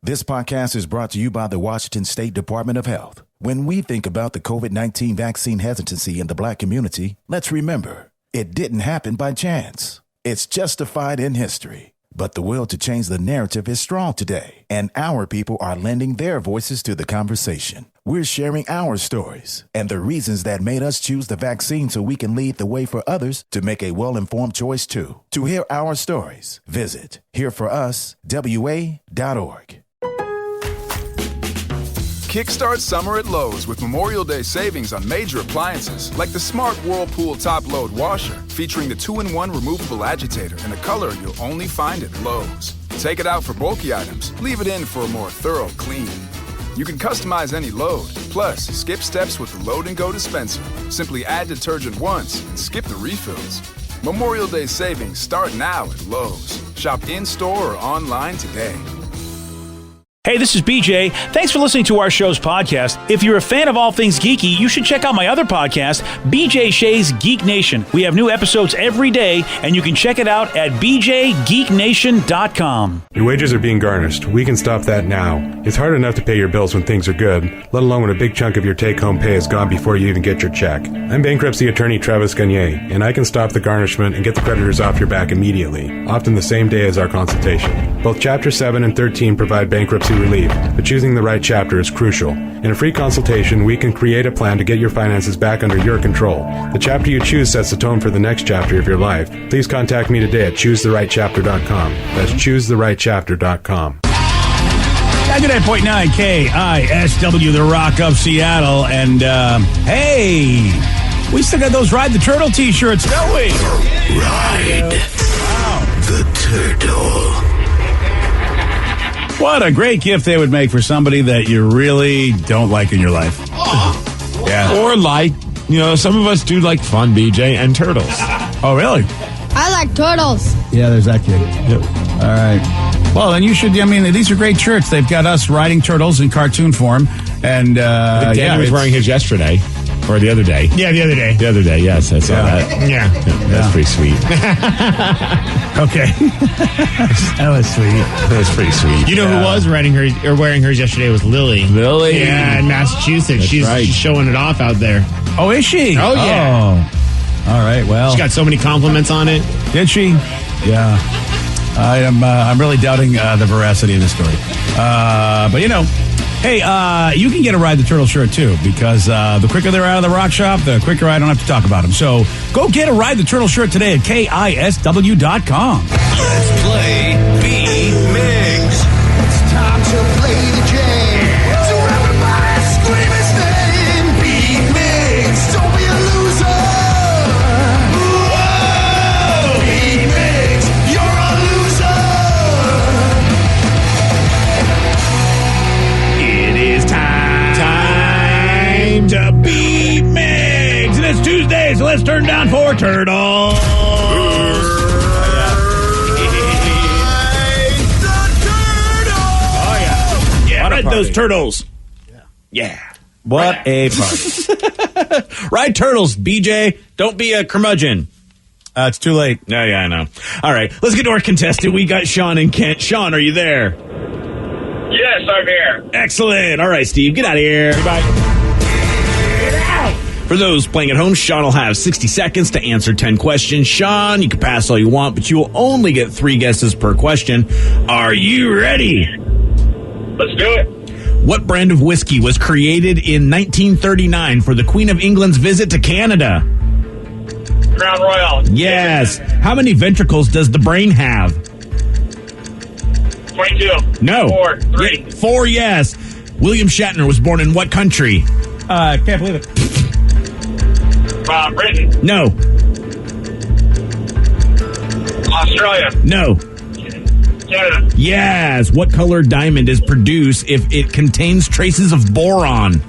This podcast is brought to you by the Washington State Department of Health. When we think about the COVID-19 vaccine hesitancy in the Black community, let's remember, it didn't happen by chance. It's justified in history. But the will to change the narrative is strong today, and our people are lending their voices to the conversation. We're sharing our stories and the reasons that made us choose the vaccine so we can lead the way for others to make a well-informed choice too. To hear our stories, visit hereforuswa.org. Kickstart summer at Lowe's with Memorial Day savings on major appliances like the Smart Whirlpool Top Load Washer, featuring the 2-in-1 removable agitator in a color you'll only find at Lowe's. Take it out for bulky items, leave it in for a more thorough clean. You can customize any load, plus skip steps with the Load and Go dispenser. Simply add detergent once and skip the refills. Memorial Day savings start now at Lowe's. Shop in-store or online today. Hey, this is BJ. Thanks for listening to our show's podcast. If you're a fan of all things geeky, you should check out my other podcast, BJ Shea's Geek Nation. We have new episodes every day, and you can check it out at bjgeeknation.com. Your wages are being garnished. We can stop that now. It's hard enough to pay your bills when things are good, let alone when a big chunk of your take-home pay is gone before you even get your check. I'm bankruptcy attorney Travis Gagne, and I can stop the garnishment and get the creditors off your back immediately, often the same day as our consultation. Both Chapter 7 and 13 provide bankruptcy relief, but choosing the right chapter is crucial. In a free consultation, we can create a plan to get your finances back under your control. The chapter you choose sets the tone for the next chapter of your life. Please contact me today at choosetherightchapter.com. That's choosetherightchapter.com. 99.9 KISW, the Rock of Seattle. And, hey, we still got those Ride the Turtle t-shirts, don't we? Ride the Turtle. What a great gift they would make for somebody that you really don't like in your life. Yeah. Or like, some of us do like fun, BJ, and turtles. Oh, really? I like turtles. Yeah, there's that kid. Yep. All right. Well, then you should, these are great shirts. They've got us riding turtles in cartoon form. And, Danny was wearing his yesterday. Or the other day. Yeah, the other day. The other day, yes, I saw that. Yeah. That's pretty sweet. Okay. That was sweet. That was pretty sweet. You know who was wearing hers yesterday was Lily. Lily? Yeah, in Massachusetts. She's showing it off out there. Oh, is she? Oh, yeah. Oh. All right, well. She got so many compliments on it. Did she? Yeah. I'm really doubting the veracity of the story. But, hey, you can get a Ride the Turtle shirt, too, because the quicker they're out of the rock shop, the quicker I don't have to talk about them. So go get a Ride the Turtle shirt today at KISW.com. Let's play B-Migs. It's time to play the game. So everybody scream his name. B-Migs, don't be a loser. Whoa! B-Migs, you're a loser. It is time to be Migs. And it's Tuesday, so let's turn down for Turtle. Ride those turtles. Yeah. What a party. Ride turtles, BJ. Don't be a curmudgeon. It's too late. Yeah, I know. All right, let's get to our contestant. We got Sean and Kent. Sean, are you there? Yes, I'm here. Excellent. All right, Steve, get out of here. Goodbye. For those playing at home, Sean will have 60 seconds to answer 10 questions. Sean, you can pass all you want, but you will only get 3 guesses per question. Are you ready? Let's do it. What brand of whiskey was created in 1939 for the Queen of England's visit to Canada? Crown Royal. Yes. How many ventricles does the brain have? 22. No. 4. 3. 4, yes. William Shatner was born in what country? Can't believe it. Britain. No. Australia. No. Canada. Yes. What color diamond is produced if it contains traces of boron?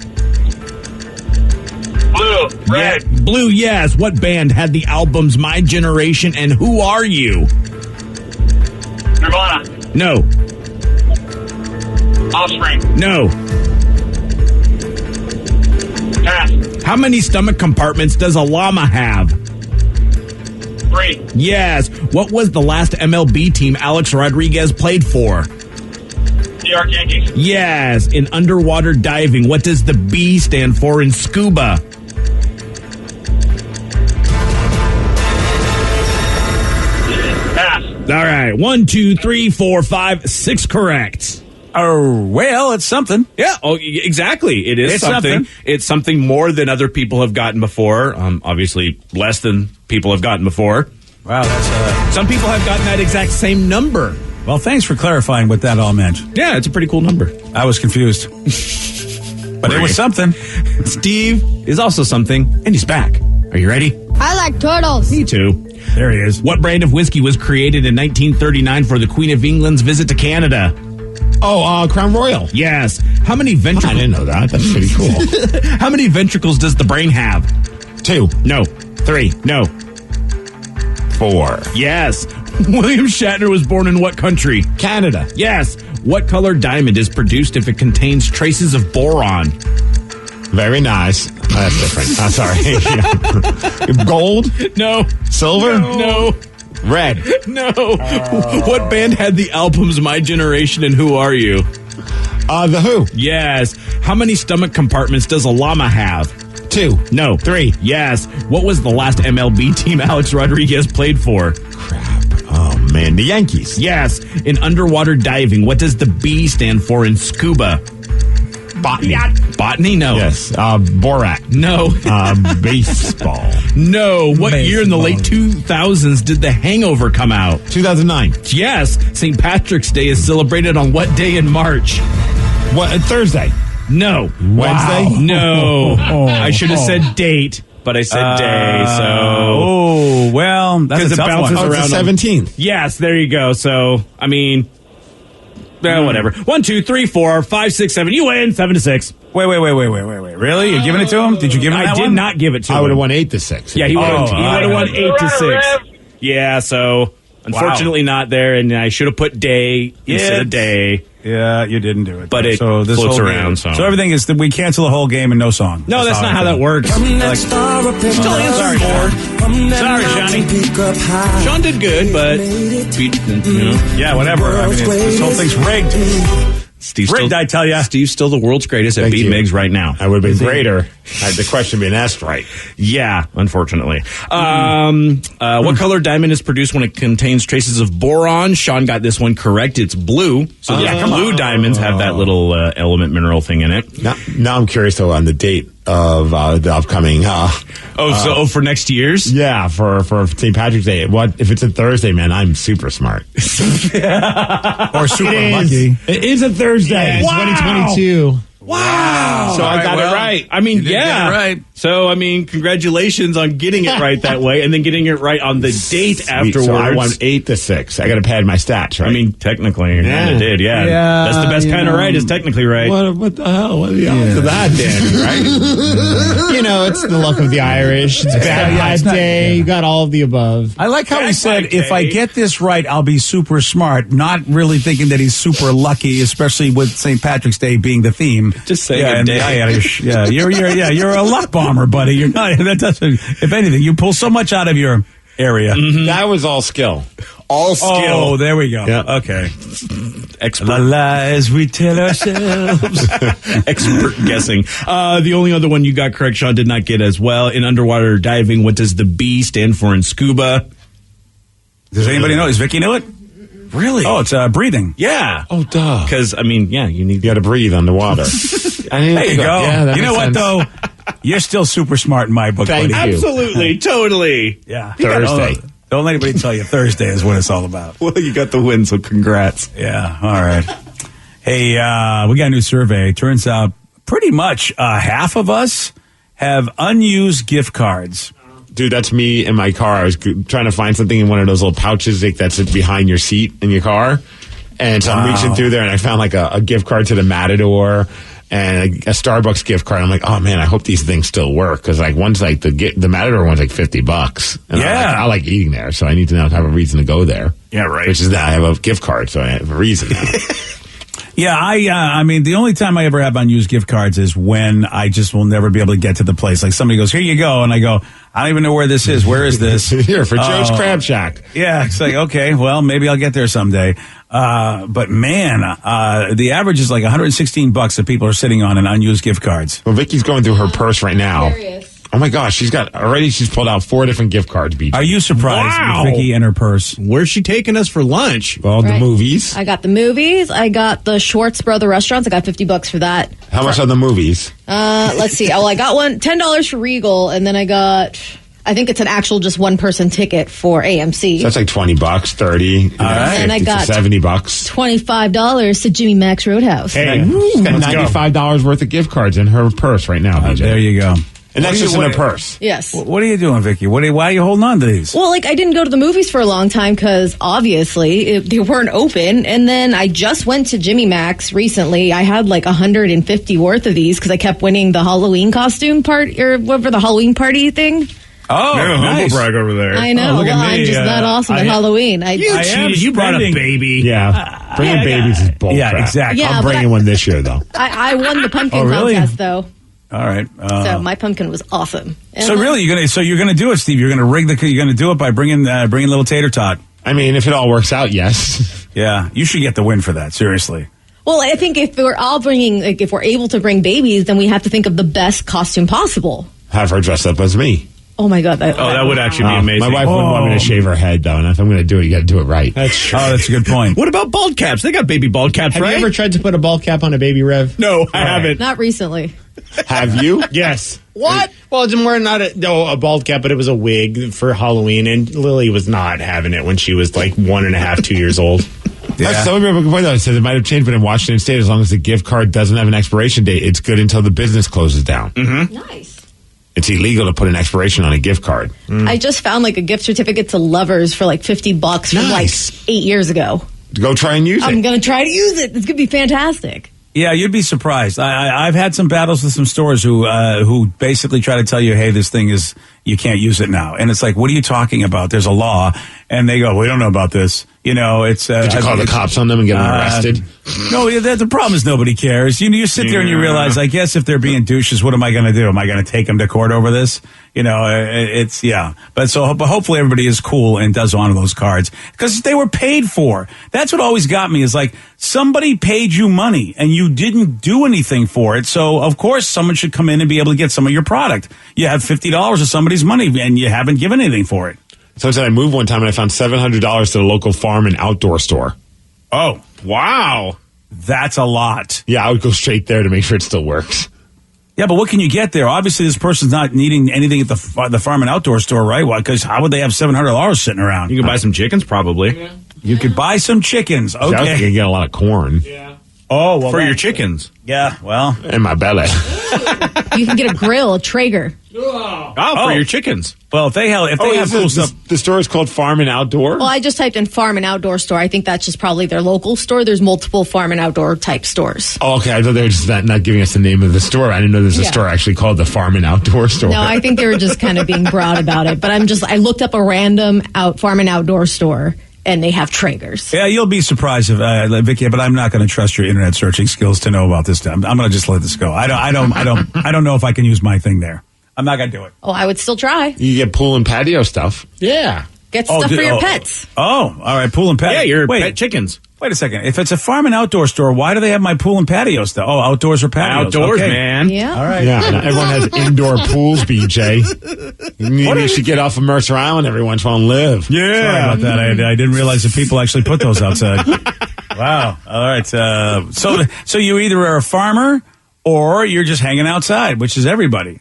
Blue. Red. Yeah. Blue, yes. What band had the albums My Generation and Who Are You? Nirvana. No. Offspring. No. Pass. How many stomach compartments does a llama have? 3. Yes. What was the last MLB team Alex Rodriguez played for? New York Yankees. Yes. In underwater diving, what does the B stand for in scuba? Pass. All right. 1, 2, 3, 4, 5, 6 correct. Oh, well, it's something. Yeah. Oh, exactly. It is It's something. something. It's something more than other people have gotten before. Obviously, less than people have gotten before. Wow, that's Some people have gotten that exact same number. well, thanks for clarifying what that all meant. Yeah, it's a pretty cool number. I was confused. But it was something. Steve is also something, and he's back. Are you ready? I like turtles. Me too. There he is. What brand of whiskey was created in 1939 for the Queen of England's visit to Canada? Oh, Crown Royal. Yes. How many I ventricles? didn't know that. That's pretty cool. How many ventricles does the brain have? 2. No. 3. No. 4. Yes. William Shatner was born in what country? Canada. Yes. What color diamond is produced if it contains traces of boron? Very nice. Oh, that's different. Sorry. Gold? No. Silver? No. Red. No. What band had the albums My Generation and Who Are You? The Who? Yes. How many stomach compartments does a llama have? 2. No. 3. Yes. What was the last MLB team Alex Rodriguez played for? Crap. Oh, man. The Yankees. Yes. In underwater diving, what does the B stand for in scuba? Botany. Botany? No. Yes. Borat. No. Baseball. No. What year in the late 2000s did The Hangover come out? 2009. Yes. St. Patrick's Day is celebrated on what day in March? What? Thursday. No. Wednesday? No. I should have said date, but I said day, so... Oh, well, that's a Because it tough bounces one. Oh, around it's the on- 17th. Yes, there you go. So, I mean... whatever. 1, 2, 3, 4, 5, 6, 7. You win 7-6. Wait. Really? You're giving it to him? Did you give him I that did one? not give it to him. I would have won 8-6. Yeah, he would have Oh, won 8-6. Rev. Yeah, so unfortunately not there, and I should have put day instead of day. Yeah, you didn't do it. But it so this floats whole around, game, so. everything is that we cancel the whole game and no song. No, that's not how that works. Still answer more. Sorry, Johnny. Sean did good, but Yeah, whatever. I mean, this whole thing's rigged. Steve's Rigged, I tell ya. Steve's still the world's greatest at Thank beat you. Migs right now. I would have been greater had the question been asked right. Yeah, unfortunately. What color diamond is produced when it contains traces of boron? Sean got this one correct. It's blue. So blue diamonds have that little element mineral thing in it. Now I'm curious, though, on the date of the upcoming... for next year's? Yeah, for St. Patrick's Day. What if it's a Thursday, man? I'm super smart. Or super lucky. It is a Thursday. Wow. 2022. Wow. So I got it right. I mean, You did yeah. get it right. So, I mean, congratulations on getting it right that way and then getting it right on the date afterwards. So I won 8-6. I got to pad my stats, right? I mean, technically, you Yeah. kinda did, yeah. Yeah, That's the best kind of right is technically right. What the hell? What are the odds of that, Danny, right? You know, it's the luck of the Irish. It's bad it's not- day. You got all of the above. I like how he Bad said, Mike if I Day. get this right, I'll be super smart, not really thinking that he's super lucky, especially with St. Patrick's Day being the theme. Just saying yeah, a and day. the Irish. Yeah, you're a luck bomber, buddy. You're not, that doesn't, if anything, you pull so much out of your area. That was all skill. All skill. Oh, there we go. Yeah. Okay. Expert. The lies we tell ourselves. Expert guessing. The only other one you got correct, Sean did not get as well. In underwater diving, what does the B stand for in scuba? Does anybody know? Does Vicky know it? Really? Oh, it's breathing. yeah. Oh, duh. Because, I mean, yeah, you need... You got to breathe underwater. There you go. Yeah, that you know makes what, sense. though? You're still super smart in my book, Thank buddy. you. Absolutely. Totally. Yeah. Thursday. Don't let anybody tell you Thursday is what it's all about. Well, you got the win, so congrats. Yeah. All right. Hey, we got a new survey. Turns out pretty much half of us have unused gift cards. Dude, that's me in my car. I was trying to find something in one of those little pouches that's behind your seat in your car. And so I'm reaching through there and I found like a gift card to the Matador and a Starbucks gift card. I'm like, oh man, I hope these things still work. Cause like one's like the Matador one's like $50. And Yeah. I like eating there. So I need to now have a reason to go there. Yeah, right. Which is that I have a gift card. So I have a reason now. Yeah, I mean, the only time I ever have unused gift cards is when I just will never be able to get to the place. Like somebody goes, here you go. And I go, I don't even know where this is. Where is this? Here, for Joe's Crab Shack. Yeah, it's like, okay, well, maybe I'll get there someday. But man, the average is like $116 that people are sitting on in unused gift cards. Well, Vicky's going through her purse right now. Oh my gosh, she's pulled out 4 different gift cards, BJ. Are you surprised with Vicky and her purse? Where's she taking us for lunch? Well, the movies. I got the movies. I got the Schwartz Brother restaurants. I got $50 for that. How much are the movies? Let's see. Oh, I got $10 for Regal, and then I got, I think it's an actual just one-person ticket for AMC. So that's like $20, $30, and I got $70. $25 to Jimmy Mac's Roadhouse. Hey, she's got $95 worth of gift cards in her purse right now, BJ. There you go. And that's just in her purse. Yes. What are you doing, Vicky? Why are you holding on to these? Well, like, I didn't go to the movies for a long time because, obviously, they weren't open. And then I just went to Jimmy Mac's recently. I had, like, 150 worth of these because I kept winning the Halloween costume part, or whatever, the Halloween party thing. Oh, nice. Humble brag over there. I know. look at Well, me. I'm just that awesome at Halloween. You cheated. You brought a baby. Yeah. Bringing babies is bull crap. exactly. Yeah, I'm but bringing one this year, though. I won the pumpkin really? contest, though. All right. So my pumpkin was awesome. And So really, you're gonna do it, Steve. You're gonna do it by bringing little tater tot. I mean, if it all works out, yes. Yeah, you should get the win for that. Seriously. Well, I think if we're all bringing, like, if we're able to bring babies, then we have to think of the best costume possible. Have her dress up as me. Oh my God! That would actually be amazing. My wife wouldn't want me to shave her head, though, and if I'm going to do it, you got to do it right. That's true. Oh, that's a good point. What about bald caps? They got baby bald caps, Have right? you ever tried to put a bald cap on a baby Rev? No, I haven't. Not recently. Have you? Yes. What? Well, it's more not a bald cap, but it was a wig for Halloween, and Lily was not having it when she was like 1.5, 2 years old. Yeah. Some people can point out, it says it might have changed, but in Washington State, as long as the gift card doesn't have an expiration date, it's good until the business closes down. Mm-hmm. Nice. It's illegal to put an expiration on a gift card. I just found like a gift certificate to Lovers for like $50 from like 8 years ago. Go try and use it. I'm going to try to use it. It's going to be fantastic. Yeah, you'd be surprised. I've had some battles with some stores who basically try to tell you, hey, this thing is, you can't use it now. And it's like, what are you talking about? There's a law. And they go, we don't know about this. You know, it's... Did you call the cops on them and get them arrested? No, the problem is nobody cares. You sit there and you realize, I guess if they're being douches, what am I going to do? Am I going to take them to court over this? You know, it's, yeah. But hopefully everybody is cool and does honor those cards because they were paid for. That's what always got me is like somebody paid you money and you didn't do anything for it. So of course someone should come in and be able to get some of your product. You have $50 of somebody's money and you haven't given anything for it. So I said I moved one time and I found $700 to the local farm and outdoor store. Oh, wow. That's a lot. Yeah, I would go straight there to make sure it still works. Yeah, but what can you get there? Obviously, this person's not needing anything at the farm and outdoor store, right? Why? Because how would they have $700 sitting around? You can buy some chickens, probably. Yeah. You could buy some chickens. Okay. I was thinking get a lot of corn. Yeah. Oh, well, for your chickens. Yeah, well. In my belly. You can get a grill, a Traeger. Oh, for your chickens. Well, if they have cool stuff. The store is called Farm and Outdoor? Well, I just typed in farm and outdoor store. I think that's just probably their local store. There's multiple farm and outdoor type stores. Oh, okay. I thought they were just not giving us the name of the store. I didn't know there's a store actually called the Farm and Outdoor Store. No, I think they were just kind of being broad about it. But I looked up a random farm and outdoor store. And they have Traegers. Yeah, you'll be surprised if Vicky, but I'm not going to trust your internet searching skills to know about this. I'm going to just let this go. I don't know if I can use my thing there. I'm not going to do it. Oh, I would still try. You get pool and patio stuff. Yeah. Get stuff for your pets. Oh, all right. Pool and patio. Yeah, your pet chickens. Wait a second. If it's a farm and outdoor store, why do they have my pool and patio stuff? Oh, outdoors or patios? Outdoors, okay. man. Yeah. All right. Yeah, everyone has indoor pools, BJ. You should get off of Mercer Island every once in a while and live. Yeah. Sorry about that. I didn't realize that people actually put those outside. Wow. All right. So you either are a farmer or you're just hanging outside, which is everybody.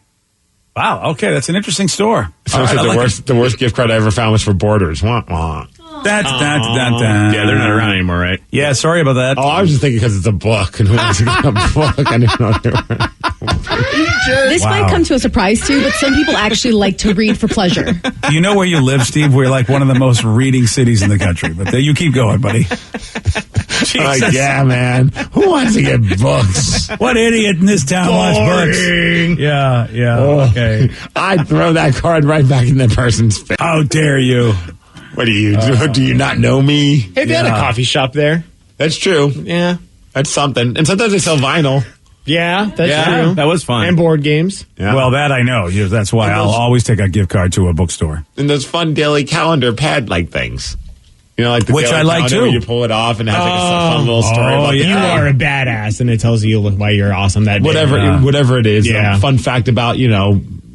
Wow. Okay. That's an interesting store. So the worst gift card I ever found was for Borders. Wah, wah. Yeah, they're not around anymore, right? Yeah, sorry about that. Oh, I was just thinking because it's a book, and who wants to get a book? I didn't know they were. This might come to a surprise too, but some people actually like to read for pleasure. Do you know where you live, Steve? We're like one of the most reading cities in the country. But you keep going, buddy. Like, yeah, man. Who wants to get books? What idiot in this town wants books? Yeah. Okay. I'd throw that card right back in that person's face. How dare you? What do you do? Do you not know me? Hey, they had a coffee shop there. That's true. Yeah. That's something. And sometimes they sell vinyl. Yeah, that's true. That was fun. And board games. Yeah. Well, that I know. That's why I'll always take a gift card to a bookstore. And those fun daily calendar pad-like things. You know, like the Which daily I like, calendar too. where you pull it off and it has like a fun little story about You are a badass, and it tells you why you're awesome that day. whatever it is. Yeah. A fun fact about,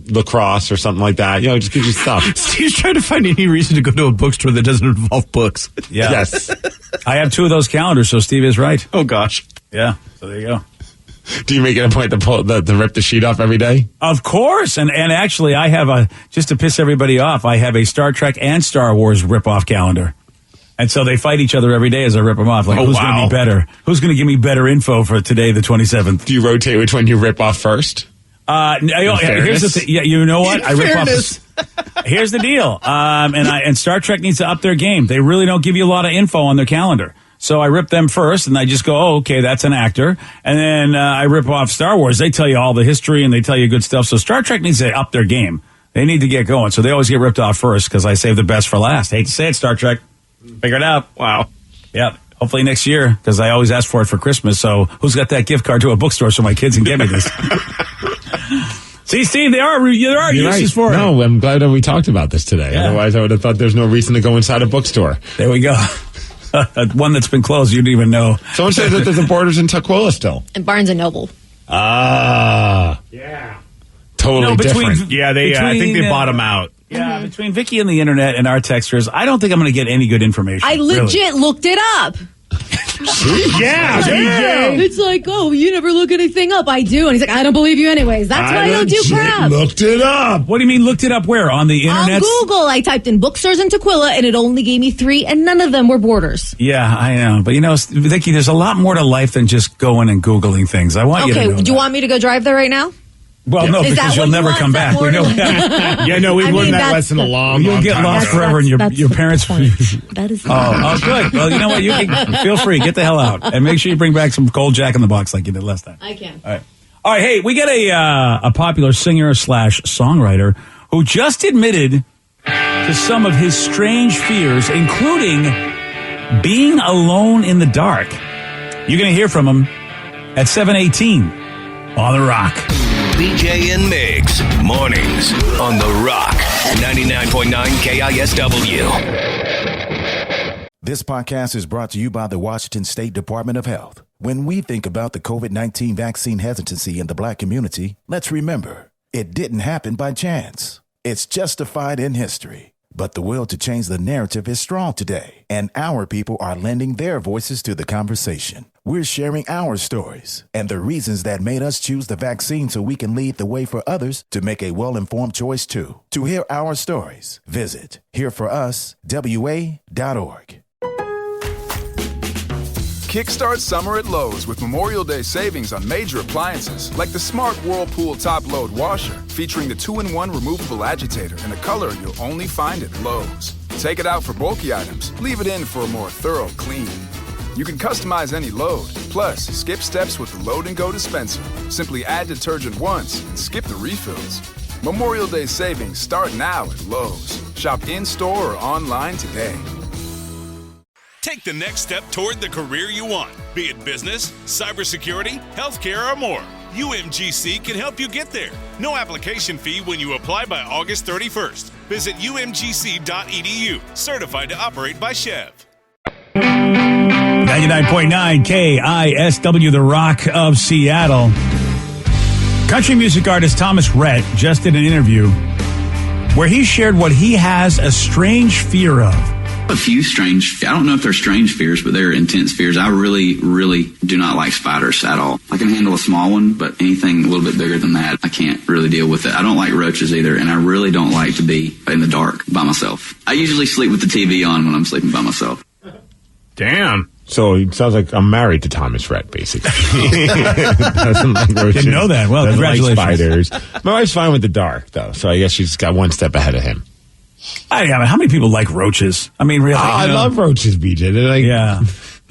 lacrosse or something like that. It just gives you stuff. Steve's trying to find any reason to go to a bookstore that doesn't involve books. Yeah. Yes. I have 2 of those calendars, so Steve is right. Oh, gosh. Yeah. So there you go. Do you make it a point to to rip the sheet off every day? Of course. And actually, I have just to piss everybody off, I have a Star Trek and Star Wars rip-off calendar. And so they fight each other every day as I rip them off. Like, who's going to be better? Who's going to give me better info for today, the 27th? Do you rotate which one you rip off first? Here's the thing. Yeah, you know what? I rip off. Here's the deal. And Star Trek needs to up their game. They really don't give you a lot of info on their calendar. So I rip them first, and I just go, oh, okay, that's an actor. And then I rip off Star Wars. They tell you all the history, and they tell you good stuff. So Star Trek needs to up their game. They need to get going. So they always get ripped off first because I save the best for last. Hate to say it, Star Trek. Figure it out. Wow. Yep. Hopefully next year, because I always ask for it for Christmas. So who's got that gift card to a bookstore so my kids can get me this? See, Steve, there are uses for it. No, I'm glad that we talked about this today. Yeah. Otherwise, I would have thought there's no reason to go inside a bookstore. There we go. One that's been closed, you didn't even know. Someone says that there's a Borders in Tukwila still. And Barnes and Noble. Ah. Yeah. Totally different. Yeah, I think they bought them out. Yeah, between Vicky and the internet and our texters, I don't think I'm going to get any good information. I legit looked it up. Yeah, BJ. It's like, oh, you never look anything up. I do. And he's like, I don't believe you anyways. That's why I don't do crap. Looked it up. What do you mean looked it up where? On the internet? On Google, I typed in bookstores in Tukwila, and it only gave me 3, and none of them were Borders. Yeah, I know. But Vicky, there's a lot more to life than just going and Googling things. I want you to know do you want me to go drive there right now? Well, no, because you'll never come back. We know that. Yeah, no, we learned that lesson a long You'll get time lost ago. forever, and your parents. That is. Oh, good. Well, you know what? You can feel free. Get the hell out, and make sure you bring back some cold Jack in the Box like you did last time. I can. All right. Hey, we got a popular singer/songwriter who just admitted to some of his strange fears, including being alone in the dark. You're going to hear from him at 7:18 on The Rock. BJ and Migs, mornings on The Rock, 99.9 KISW. This podcast is brought to you by the Washington State Department of Health. When we think about the COVID-19 vaccine hesitancy in the Black community, let's remember, it didn't happen by chance. It's justified in history. But the will to change the narrative is strong today, and our people are lending their voices to the conversation. We're sharing our stories and the reasons that made us choose the vaccine so we can lead the way for others to make a well-informed choice too. To hear our stories, visit hereforuswa.org. Kickstart summer at Lowe's with Memorial Day savings on major appliances like the smart Whirlpool top-load washer featuring the 2-in-1 removable agitator in a color you'll only find at Lowe's. Take it out for bulky items, leave it in for a more thorough clean. You can customize any load, plus skip steps with the Load and Go dispenser. Simply add detergent once and skip the refills. Memorial Day savings start now at Lowe's. Shop in-store or online today. Take the next step toward the career you want, be it business, cybersecurity, healthcare, or more. UMGC can help you get there. No application fee when you apply by August 31st. Visit umgc.edu, certified to operate by Chev. 99.9 KISW, The Rock of Seattle. Country music artist Thomas Rhett just did an interview where he shared what he has a strange fear of. A few strange, I don't know if they're strange fears, but they're intense fears. I really, really do not like spiders at all. I can handle a small one, but anything a little bit bigger than that, I can't really deal with it. I don't like roaches either, and I really don't like to be in the dark by myself. I usually sleep with the TV on when I'm sleeping by myself. Damn. So it sounds like I'm married to Thomas Rhett, basically. Doesn't like roaches. Didn't know that. Well, doesn't congratulations. like spiders. My wife's fine with the dark, though, so I guess she's got one step ahead of him. How many people like roaches? I mean, really? I love roaches, BJ. They're like,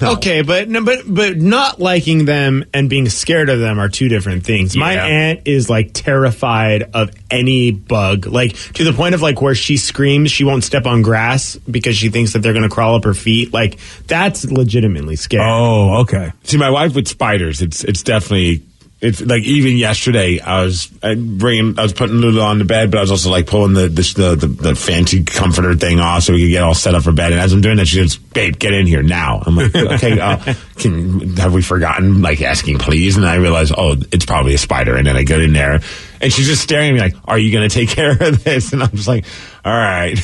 Okay, but not liking them and being scared of them are two different things. My aunt is like terrified of any bug, like to the point of like where she screams she won't step on grass because she thinks that they're going to crawl up her feet. Like that's legitimately scary. Oh, okay. See, my wife with spiders, it's definitely. It's like even yesterday, I was putting Lulu on the bed, but I was also like pulling the fancy comforter thing off so we could get all set up for bed. And as I'm doing that, she goes, "Babe, get in here now." I'm like, "Okay, have we forgotten like asking please?" And I realized, oh, it's probably a spider. And then I get in there, and she's just staring at me like, "Are you going to take care of this?" And I'm just like, "All right,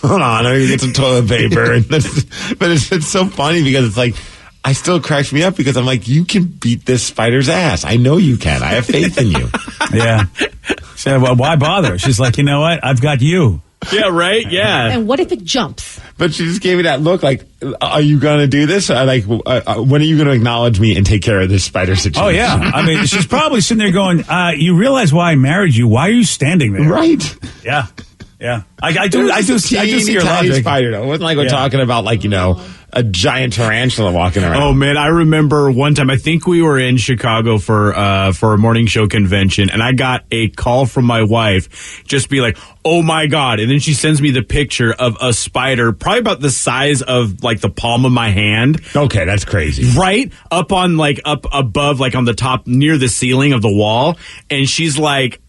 hold on, I'm going to get some toilet paper." But it's so funny because it's like. I still cracks me up because I'm like, you can beat this spider's ass. I know you can. I have faith in you. Yeah. So, well, why bother? She's like, you know what? I've got you. Yeah, right? Yeah. And what if it jumps? But she just gave me that look like, are you going to do this? When are you going to acknowledge me and take care of this spider situation? Oh, yeah. I mean, she's probably sitting there going, you realize why I married you. Why are you standing there? Right. Yeah. Yeah. I do see your logic. Spider, though. It wasn't like we're talking about, like, you know, a giant tarantula walking around. Oh man, I remember one time. I think we were in Chicago for a morning show convention, and I got a call from my wife, just be like, "Oh my god!" And then she sends me the picture of a spider, probably about the size of like the palm of my hand. Okay, that's crazy. Right up above, like on the top near the ceiling of the wall, and she's like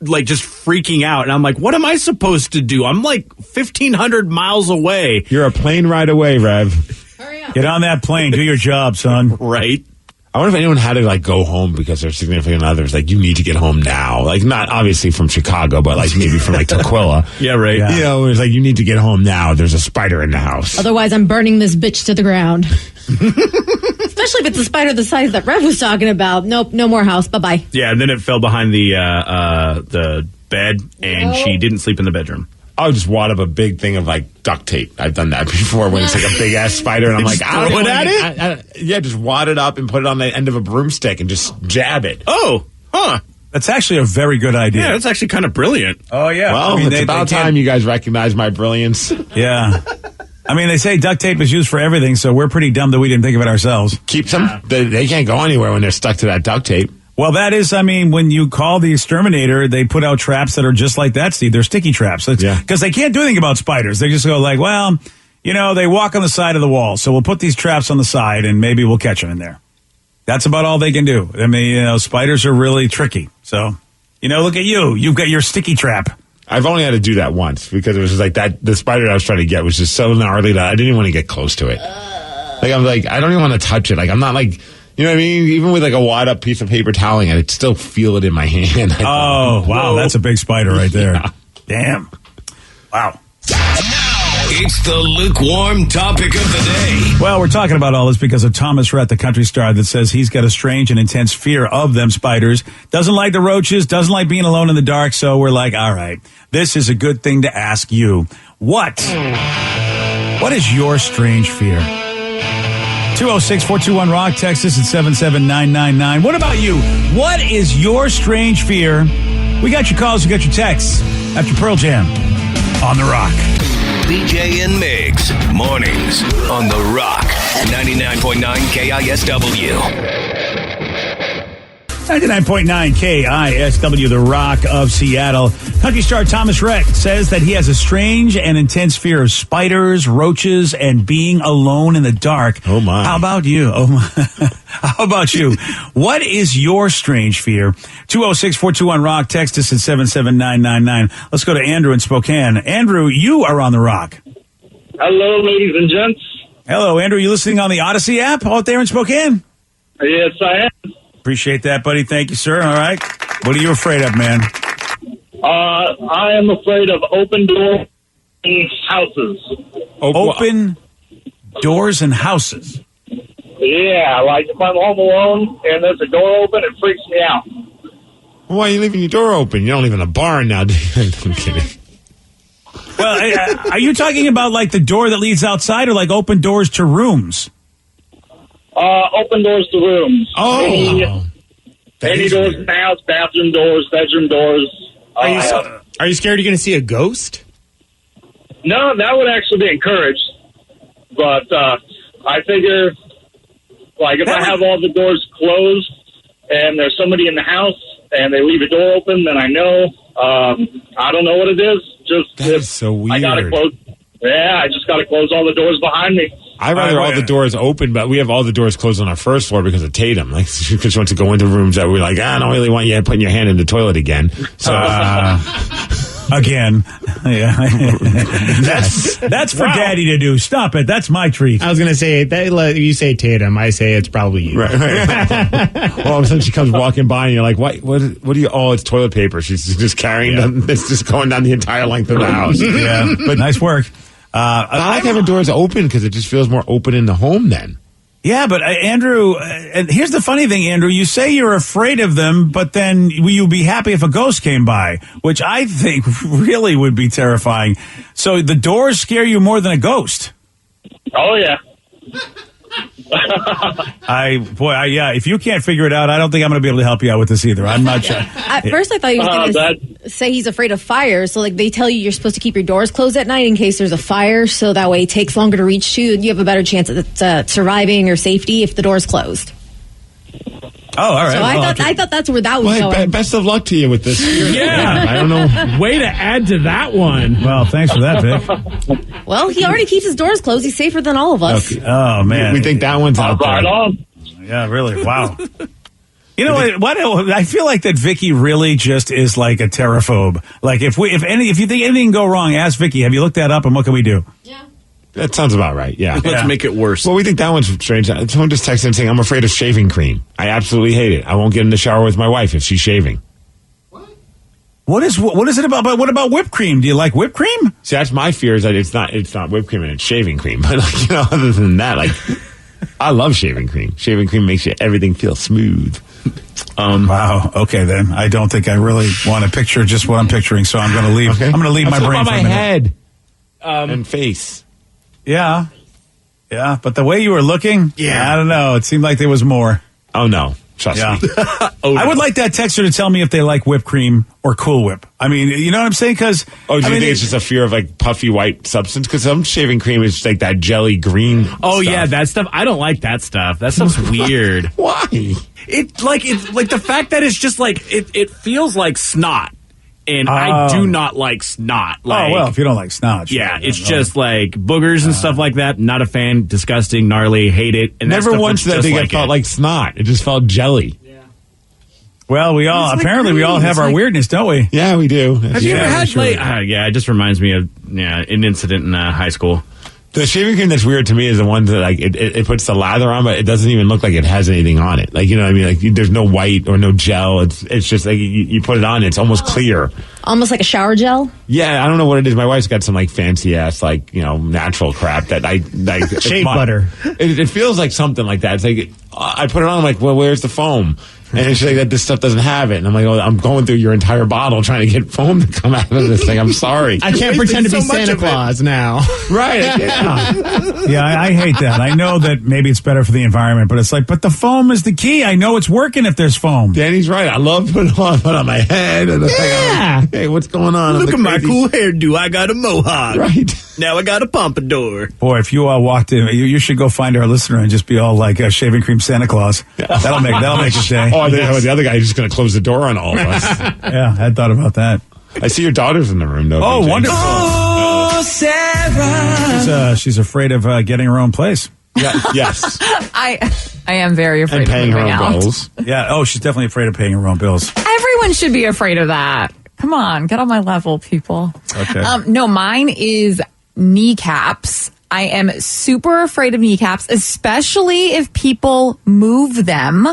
just freaking out, and I'm like, what am I supposed to do? I'm like 1,500 miles away. You're a plane ride away, Rev. Hurry up. Get on that plane. Do your job, son. Right. I wonder if anyone had to like go home because their significant others like, you need to get home now. Like not obviously from Chicago, but like maybe from like Tukwila. Yeah, right. Yeah. You know, it's like you need to get home now. There's a spider in the house. Otherwise, I'm burning this bitch to the ground. Especially if it's a spider the size that Rev was talking about. Nope, no more house. Bye-bye. Yeah, and then it fell behind the bed, and she didn't sleep in the bedroom. I'll just wad up a big thing of like duct tape. I've done that before when it's like a big ass spider, and I'm like, I don't know. Yeah, just wad it up and put it on the end of a broomstick and just jab it. Oh, huh. That's actually a very good idea. Yeah, that's actually kind of brilliant. Oh, yeah. Well, it's about time you guys recognize my brilliance. Yeah. I mean, they say duct tape is used for everything, so we're pretty dumb that we didn't think of it ourselves. Keep them. They can't go anywhere when they're stuck to that duct tape. Well, that is, I mean, when you call the exterminator, they put out traps that are just like that, Steve. They're sticky traps. Because they can't do anything about spiders. They just go like, well, you know, they walk on the side of the wall, so we'll put these traps on the side, and maybe we'll catch them in there. That's about all they can do. I mean, you know, spiders are really tricky. So, you know, look at you. You've got your sticky trap. I've only had to do that once because it was just like that. The spider I was trying to get was just so gnarly that I didn't even want to get close to it. Like, I'm like, I don't even want to touch it. Like, I'm not like, you know what I mean? Even with like a wad up piece of paper toweling, I'd still feel it in my hand. Oh, wow. That's a big spider right there. Yeah. Damn. Wow. It's the lukewarm topic of the day. Well, we're talking about all this because of Thomas Rhett, the country star, that says he's got a strange and intense fear of them spiders. Doesn't like the roaches, doesn't like being alone in the dark. So we're like, all right, this is a good thing to ask you. What is your strange fear? 206-421-ROCK, Texas at 77999. What about you? What is your strange fear? We got your calls, we got your texts after Pearl Jam on The Rock. BJ and Migs, mornings on The Rock, 99.9 KISW. 99.9 KISW, The Rock of Seattle. Country star Thomas Rhett says that he has a strange and intense fear of spiders, roaches, and being alone in the dark. Oh, my. How about you? Oh, my. How about you? What is your strange fear? 206-421-ROCK. Text us at 77999. Let's go to Andrew in Spokane. Andrew, you are on The Rock. Hello, ladies and gents. Hello, Andrew. You listening on the Odyssey app out there in Spokane? Yes, I am. Appreciate that, buddy. Thank you, sir. All right. What are you afraid of, man? I am afraid of open doors in houses. Open doors and houses. Yeah, like if I'm home alone and there's a door open, it freaks me out. Why are you leaving your door open? You don't live in a barn now, do you? I'm kidding. Well, are you talking about like the door that leads outside or like open doors to rooms? Open doors to rooms. Oh. Any doors in the house, bathroom doors, bedroom doors. Are you scared you're going to see a ghost? No, that would actually be encouraged. But I figure, like, if I have all the doors closed and there's somebody in the house and they leave a door open, then I know. I don't know what it is. Just that is so weird. I gotta close. Yeah, I just gotta close all the doors behind me. I'd rather all the doors open, but we have all the doors closed on our first floor because of Tatum. Like, because she wants to go into rooms that we're like, I don't really want you putting your hand in the toilet again. So, again. Yeah. That's for Daddy to do. Stop it. That's my treat. I was going to say, you say Tatum. I say it's probably you. Right. Well, all of a sudden she comes walking by and you're like, what do you, oh, it's toilet paper. She's just carrying them. It's just going down the entire length of the house. Yeah. But nice work. I like having doors open because it just feels more open in the home then. Yeah, but Andrew, and here's the funny thing, Andrew. You say you're afraid of them, but then you'd be happy if a ghost came by, which I think really would be terrifying. So the doors scare you more than a ghost. Oh, yeah. Yeah, if you can't figure it out, I don't think I'm going to be able to help you out with this either. I'm not sure. At first, I thought he was going to say he's afraid of fire. So, like, they tell you you're supposed to keep your doors closed at night in case there's a fire. So that way it takes longer to reach you. You have a better chance at surviving or safety if the door's closed. Oh, all right. So I thought that's where that was going. Best of luck to you with this. Yeah. I don't know. Way to add to that one. Well, thanks for that, Vic. Well, he already keeps his doors closed. He's safer than all of us. Okay. Oh, man. We think that one's out there. Yeah, really. Wow. You know what? I feel like that Vicky really just is like a terraphobe. Like if you think anything can go wrong, ask Vicky. Have you looked that up and what can we do? Yeah. That sounds about right, yeah. Let's make it worse. Well, we think that one's strange. Someone just texted in saying, I'm afraid of shaving cream. I absolutely hate it. I won't get in the shower with my wife if she's shaving. What is it about? But what about whipped cream? Do you like whipped cream? See, that's my fear is that it's not whipped cream and it's shaving cream. But, like, other than that, like, I love shaving cream. Shaving cream makes everything feel smooth. Wow. Okay, then. I don't think I really want to picture just what I'm picturing, so I'm going to leave. Okay. I'm going to leave my brain for a minute. Head and face. Yeah. Yeah, but the way you were looking, I don't know. It seemed like there was more. Oh, no. Trust me. I would like that texter to tell me if they like whipped cream or Cool Whip. I mean, you know what I'm saying? Because do you think it's just a fear of like puffy white substance? Because some shaving cream is like that jelly green. Oh stuff. Yeah, that stuff. I don't like that stuff. That stuff's weird. Why? It's like the fact that it's just like it feels like snot. And I do not like snot. Like, well, if you don't like snot. Yeah, it's just like boogers and stuff like that. Not a fan. Disgusting, gnarly, hate it. And never once did I think it felt like snot. It just felt jelly. Yeah. Well, we all have our weirdness, don't we? Yeah, we do. Have you ever had it just reminds me of an incident in high school. The shaving cream that's weird to me is the one that like it puts the lather on, but it doesn't even look like it has anything on it. Like, you know what I mean? Like there's no white or no gel. It's just like you put it on, it's almost clear. Almost like a shower gel? Yeah, I don't know what it is. My wife's got some like fancy ass like, natural crap that I like shea butter. It feels like something like that. It's like I put it on, I'm like, well, where's the foam? And she's like, this stuff doesn't have it. And I'm like, oh, I'm going through your entire bottle trying to get foam to come out of this thing. I'm sorry. I can't pretend to be Santa Claus now. Right. Yeah, I hate that. I know that maybe it's better for the environment, but it's like, but the foam is the key. I know it's working if there's foam. Danny's right. I love putting it on my head. And like, hey, what's going on? Look at my cool hairdo. I got a mohawk. Right. Now I got a pompadour. Boy, if you all walked in, you should go find our listener and just be all like shaving cream Santa Claus. That'll make his day. Oh, the other guy is just going to close the door on all of us. Yeah, I hadn't thought about that. I see your daughter's in the room, though. Oh, BJ. wonderful. Oh, Sarah. She's afraid of getting her own place. Yeah, yes. I am very afraid and paying of her own out. bills. Yeah. Oh, she's definitely afraid of paying her own bills. Everyone should be afraid of that. Come on, get on my level, people. Okay. No, mine is kneecaps. I am super afraid of kneecaps, especially if people move them.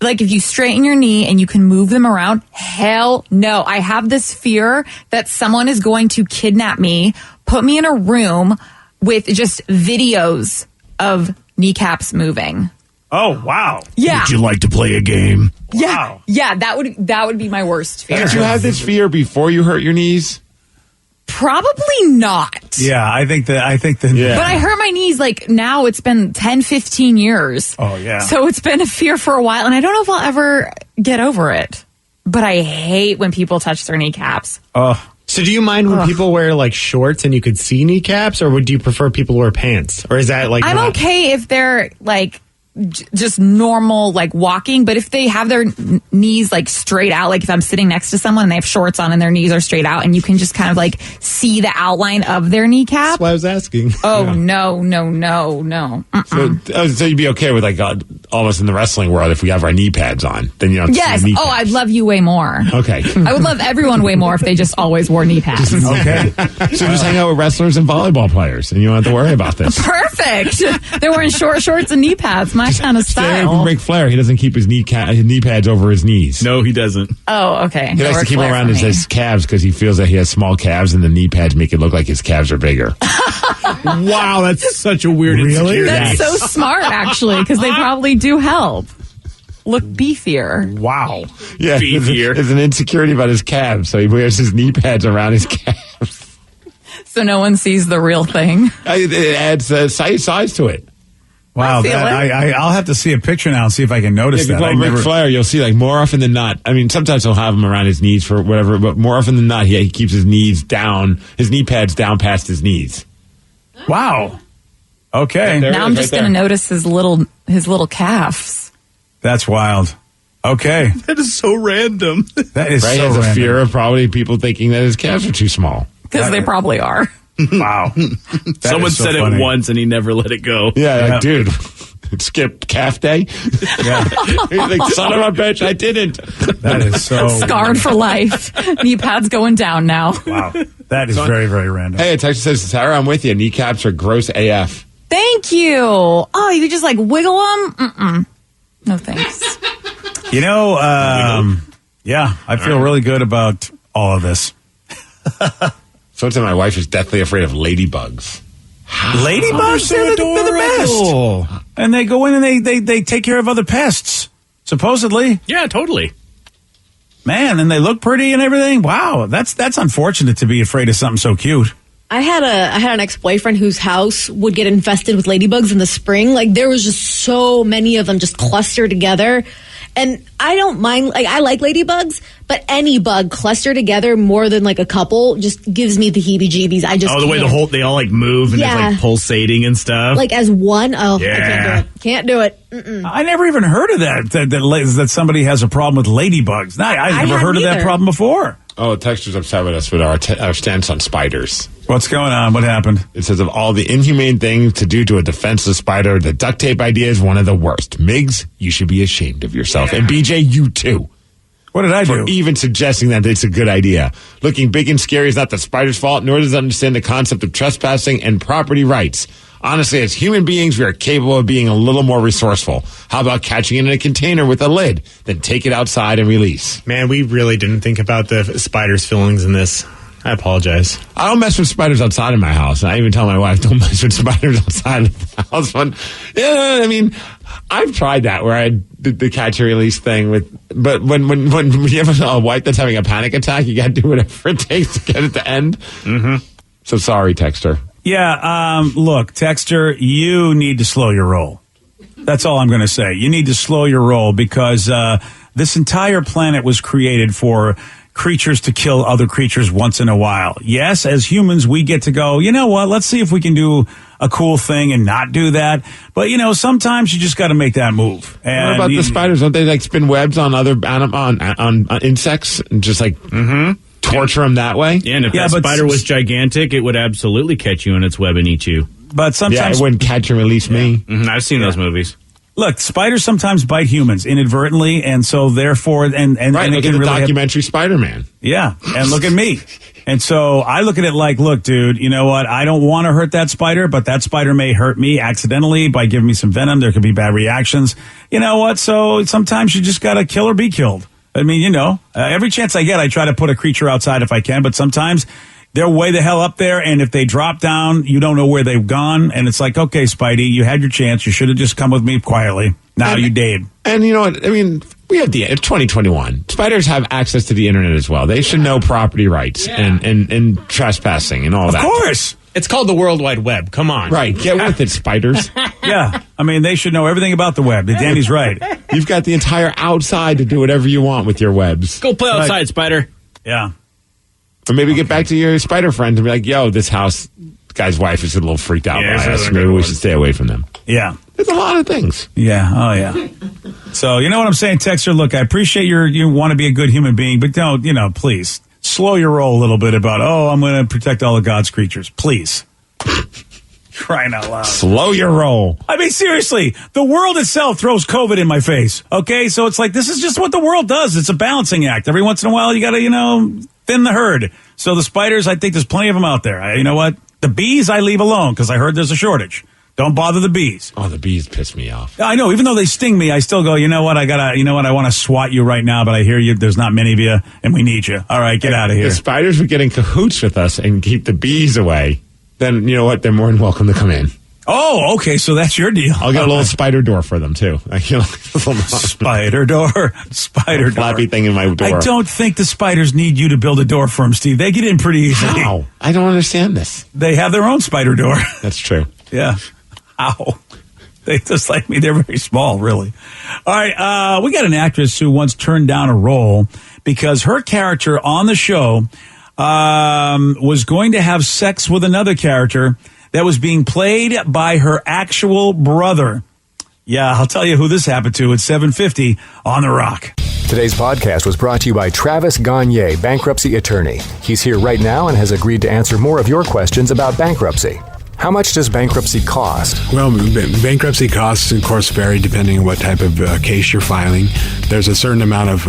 Like if you straighten your knee and you can move them around, hell no. I have this fear that someone is going to kidnap me, put me in a room with just videos of kneecaps moving. Oh, wow. Yeah. Would you like to play a game? Yeah. Wow. Yeah, that would be my worst fear. Did you have this fear before you hurt your knees? Probably not. Yeah, I think that. Yeah. But I hurt my knees like now it's been 10, 15 years. Oh, yeah. So it's been a fear for a while and I don't know if I'll ever get over it. But I hate when people touch their kneecaps. Oh. So do you mind when people wear like shorts and you could see kneecaps, or would you prefer people wear pants? Or is that like I'm okay if they're like just normal, like walking, but if they have their knees like straight out, like if I'm sitting next to someone and they have shorts on and their knees are straight out and you can just kind of like see the outline of their kneecap. That's why I was asking. Oh, no. So you'd be okay with like almost in the wrestling world if we have our knee pads on, then you don't Yes. see knee pads. I'd love you way more. Okay. I would love everyone way more if they just always wore knee pads. Okay. So just hang out with wrestlers and volleyball players and you don't have to worry about this. Perfect. They're wearing short shorts and knee pads. My kind of Stay away from style. Ric Flair. He doesn't keep his knee pads over his knees. No, he doesn't. Oh, okay. He likes to keep them around his calves because he feels that he has small calves and the knee pads make it look like his calves are bigger. Wow, that's such a weird insecurity. That's so smart, actually, because they probably do help. Look beefier. Wow. Yeah, Beefier. There's an insecurity about his calves, so he wears his knee pads around his calves. So no one sees the real thing. It adds size to it. Wow, I'll have to see a picture now and see if I can notice that. Ric Flair, you'll see like more often than not. I mean, sometimes he'll have him around his knees for whatever, but more often than not, he keeps his knees down, his knee pads down past his knees. Wow. Okay. Now I'm just going to notice his little calves. That's wild. Okay. That is so random. That is right? so He has random. a fear of probably people thinking that his calves are too small. Because they probably are. Wow. Someone is so said funny. it once and he never let it go. Yeah, like, dude, skipped calf day. Yeah. He's like, son of a bitch, I didn't. That is so Scarred for life. Knee pads going down now. Wow. That is very, very random. Hey, a text says, Sarah, I'm with you. Kneecaps are gross AF. Thank you. Oh, you could just like wiggle them? Mm-mm. No thanks. You know, yeah, I feel really good about all of this. Someone said my wife is deathly afraid of ladybugs. Ladybugs, they're the best. And they go in and they take care of other pests, supposedly. Yeah, totally. Man, and they look pretty and everything. Wow, that's unfortunate to be afraid of something so cute. I had an ex-boyfriend whose house would get infested with ladybugs in the spring. Like there was just so many of them just clustered together. And I don't mind, like I like ladybugs, but any bug clustered together more than like a couple just gives me the heebie-jeebies. I just the way they all like move and it's like pulsating and stuff. Like as one, Yeah. I can't do it. Mm-mm. I never even heard of that somebody has a problem with ladybugs. I've never heard of that problem before. Oh, Texture's upset with us with our stance on spiders. What's going on? What happened? It says, of all the inhumane things to do to a defenseless spider, the duct tape idea is one of the worst. Miggs, you should be ashamed of yourself. And BJ, you too. What did I do? For even suggesting that it's a good idea. Looking big and scary is not the spider's fault, nor does it understand the concept of trespassing and property rights. Honestly, as human beings, we are capable of being a little more resourceful. How about catching it in a container with a lid, then take it outside and release? Man, we really didn't think about the spider's feelings in this. I apologize. I don't mess with spiders outside of my house. I even tell my wife, don't mess with spiders outside of the house. I mean, I've tried that where I did the catch and release thing but when you have a wife that's having a panic attack, you got to do whatever it takes to get it to end. Mm-hmm. So sorry, Texter. Yeah, look, Texter, you need to slow your roll. That's all I'm going to say. You need to slow your roll because this entire planet was created for creatures to kill other creatures once in a while. Yes, as humans, we get to go, you know what, let's see if we can do a cool thing and not do that. But, sometimes you just got to make that move. And what about the spiders? Don't they like spin webs on other on insects and just like torture them that way? Yeah, and if that spider was gigantic, it would absolutely catch you in its web and eat you. But sometimes it wouldn't catch and release me. Mm-hmm, I've seen those movies. Look, spiders sometimes bite humans inadvertently, and so therefore, and right, look at the documentary Spider-Man. Yeah, and look at me. And so I look at it like, look, dude, you know what? I don't want to hurt that spider, but that spider may hurt me accidentally by giving me some venom. There could be bad reactions. You know what? So sometimes you just got to kill or be killed. I mean, every chance I get, I try to put a creature outside if I can, but sometimes they're way the hell up there, and if they drop down, you don't know where they've gone, and it's like, okay, Spidey, you had your chance. You should have just come with me quietly. Now you did. And you know what? I mean, we have it's 2021. Spiders have access to the internet as well. They should know property rights and trespassing and all that. Of course. It's called the World Wide Web. Come on. Right. Get with it, spiders. Yeah. I mean, they should know everything about the web. Danny's right. You've got the entire outside to do whatever you want with your webs. Go play outside, spider. Yeah. Or maybe get back to your spider friends and be like, yo, this house guy's wife is a little freaked out by us. Maybe we should stay away from them. Yeah. There's a lot of things. Yeah. Oh, yeah. So, you know what I'm saying, Texter? Look, I appreciate you want to be a good human being, but don't, please slow your roll a little bit about, I'm going to protect all of God's creatures. Please. Crying out loud. Slow your roll. I mean, seriously, the world itself throws COVID in my face. Okay. So it's like, this is just what the world does. It's a balancing act. Every once in a while, you got to, thin the herd. So the spiders, I think there's plenty of them out there. You know what? The bees, I leave alone because I heard there's a shortage. Don't bother the bees. Oh, the bees piss me off. I know. Even though they sting me, I still go, you know what? I want to swat you right now, but I hear you. There's not many of you, and we need you. All right, get out of here. The spiders would get in cahoots with us and keep the bees away. Then, you know what? They're more than welcome to come in. Oh, okay. So that's your deal. I'll get a little spider door for them, too. Spider door. Spider door. Flappy thing in my door. I don't think the spiders need you to build a door for them, Steve. They get in pretty easily. How? I don't understand this. They have their own spider door. That's true. Yeah. How? They just like me. They're very small, really. All right. We got an actress who once turned down a role because her character on the show was going to have sex with another character that was being played by her actual brother. Yeah, I'll tell you who this happened to at 7:50 on The Rock. Today's podcast was brought to you by Travis Gagne, bankruptcy attorney. He's here right now and has agreed to answer more of your questions about bankruptcy. How much does bankruptcy cost? Well, bankruptcy costs, of course, vary depending on what type of case you're filing. There's a certain amount of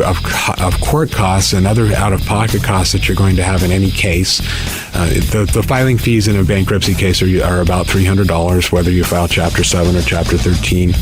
court costs and other out-of-pocket costs that you're going to have in any case. The filing fees in a bankruptcy case are about $300, whether you file Chapter 7 or Chapter 13.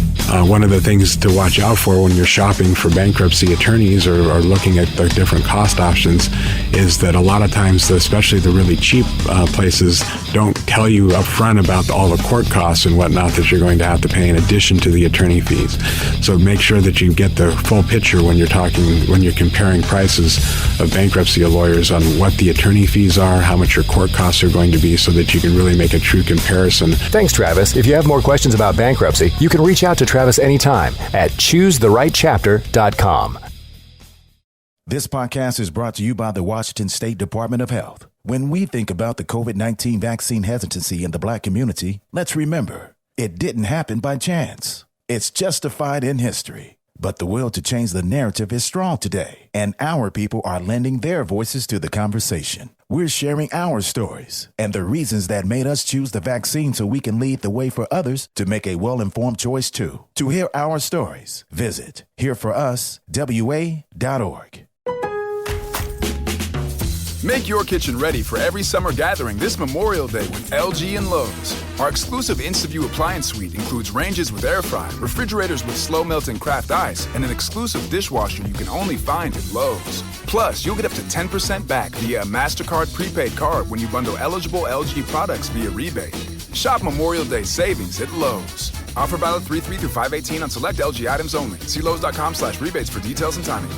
One of the things to watch out for when you're shopping for bankruptcy attorneys or looking at the different cost options is that a lot of times, especially the really cheap places, don't tell you up front about all the court costs and whatnot that you're going to have to pay in addition to the attorney fees. So make sure that you get the full picture when you're comparing prices of bankruptcy lawyers on what the attorney fees are, how much your court costs are going to be, so that you can really make a true comparison. Thanks, Travis. If you have more questions about bankruptcy, you can reach out to Travis anytime at choosetherightchapter.com. This podcast is brought to you by the Washington State Department of Health. When we think about the COVID-19 vaccine hesitancy in the Black community, let's remember, it didn't happen by chance. It's justified in history. But the will to change the narrative is strong today, and our people are lending their voices to the conversation. We're sharing our stories and the reasons that made us choose the vaccine so we can lead the way for others to make a well-informed choice too. To hear our stories, visit hereforuswa.org. Make your kitchen ready for every summer gathering this Memorial Day with LG and Lowe's. Our exclusive InstaView appliance suite includes ranges with air fry, refrigerators with slow melting craft ice, and an exclusive dishwasher you can only find at Lowe's. Plus, you'll get up to 10% back via a MasterCard prepaid card when you bundle eligible LG products via rebate. Shop Memorial Day savings at Lowe's. Offer valid 3/3 through 5/18 on select LG items only. See Lowe's.com/rebates for details and timing.